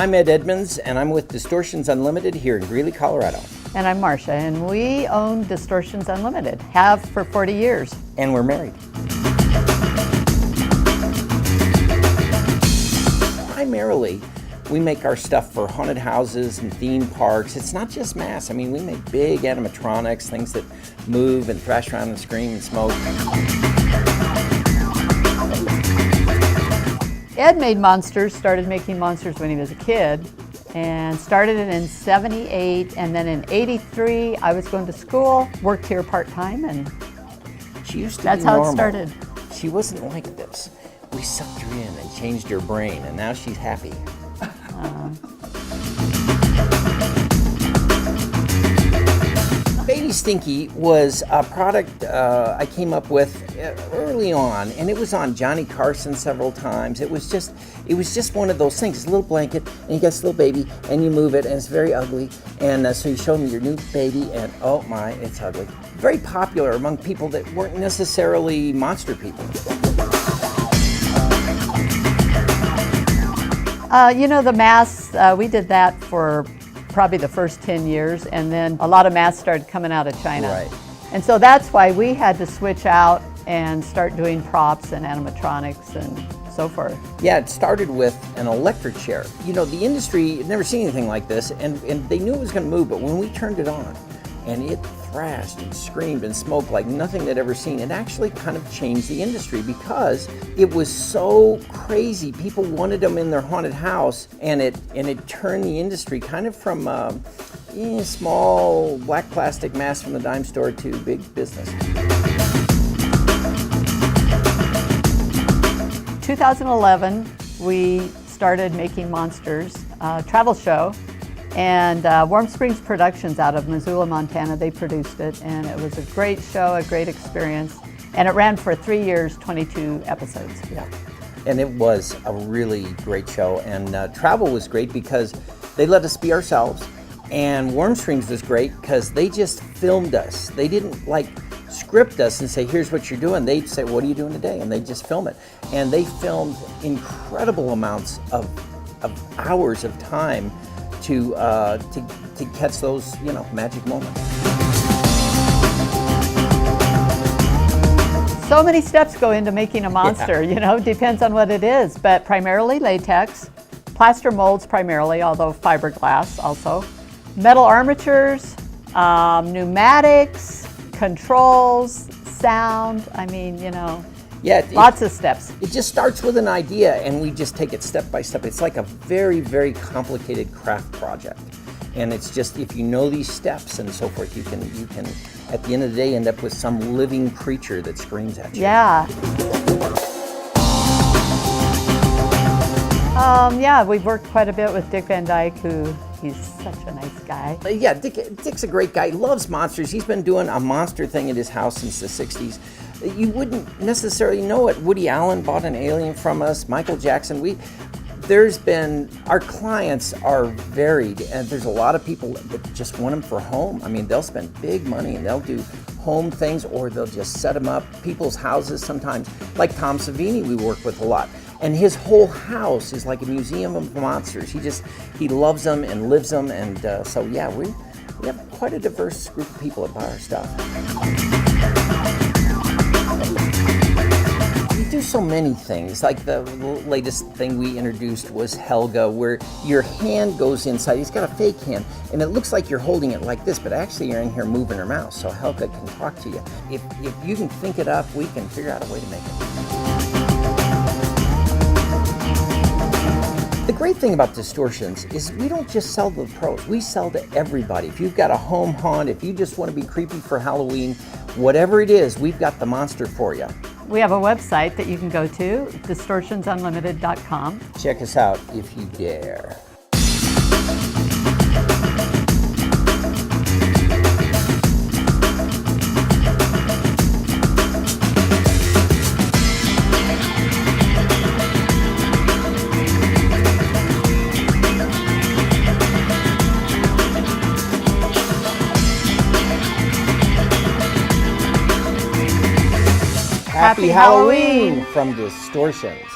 I'm Ed Edmonds, and I'm with Distortions Unlimited here in Greeley, Colorado. And I'm Marcia, and we own Distortions Unlimited, have for 40 years. And we're married. Primarily, we make our stuff for haunted houses and theme parks. It's not just mass. I mean, we make big animatronics, things that move and thrash around and scream and smoke. Ed made monsters, started making monsters when he was a kid, and started it in '78, and then in '83 I was going to school, worked here part-time, and She used to that's be how normal. it started. She wasn't like this. We sucked her in and changed her brain, and now she's happy. Baby Stinky was a product I came up with early on, and it was on Johnny Carson several times. It was just one of those things. It's a little blanket, and you got this little baby, and you move it, and it's very ugly. And so you show me your new baby, and oh my, it's ugly. Very popular among people that weren't necessarily monster people. The masks, we did that for probably the first 10 years, and then a lot of masks started coming out of China. Right. And so that's why we had to switch out and start doing props and animatronics and so forth. Yeah, it started with an electric chair. You know, the industry had never seen anything like this, and they knew it was going to move, but when we turned it on, and it thrashed and screamed and smoked like nothing they'd ever seen, it actually kind of changed the industry because it was so crazy. People wanted them in their haunted house, and it turned the industry kind of from small black plastic mask from the dime store to big business. 2011, we started making monsters, travel show, and Warm Springs Productions out of Missoula, Montana, they produced it, and it was a great show, a great experience, and it ran for 3 years, 22 episodes. Yeah, and it was a really great show, and travel was great because they let us be ourselves, and Warm Springs was great because they just filmed us. They didn't script us and say, here's what you're doing. They'd say, what are you doing today? And they'd just film it. And they filmed incredible amounts of hours of time to catch those, magic moments. So many steps go into making a monster, depends on what it is, but primarily latex, plaster molds primarily, although fiberglass also, metal armatures, pneumatics, controls, sound, Yeah, lots of steps. It just starts with an idea, and we just take it step by step. It's like a very, very complicated craft project. And it's just, if you know these steps and so forth, you can, at the end of the day, end up with some living creature that screams at you. Yeah. We've worked quite a bit with Dick Van Dyke, he's such a nice guy. Yeah, Dick's a great guy. He loves monsters. He's been doing a monster thing at his house since the 60s. You wouldn't necessarily know it. Woody Allen bought an alien from us, Michael Jackson. Our clients are varied, and there's a lot of people that just want them for home. I mean, they'll spend big money and they'll do home things, or they'll just set them up, people's houses sometimes. Like Tom Savini, we work with a lot. And his whole house is like a museum of monsters. He loves them and lives them, and so yeah, we have quite a diverse group of people that buy our stuff. We do so many things. Like the latest thing we introduced was Helga, where your hand goes inside. He's got a fake hand, and it looks like you're holding it like this, but actually you're in here moving her mouth, so Helga can talk to you. If you can think it up, we can figure out a way to make it. The great thing about Distortions is we don't just sell to the pros, we sell to everybody. If you've got a home haunt, if you just want to be creepy for Halloween, whatever it is, we've got the monster for you. We have a website that you can go to, distortionsunlimited.com. Check us out if you dare. Happy Halloween from Distortions.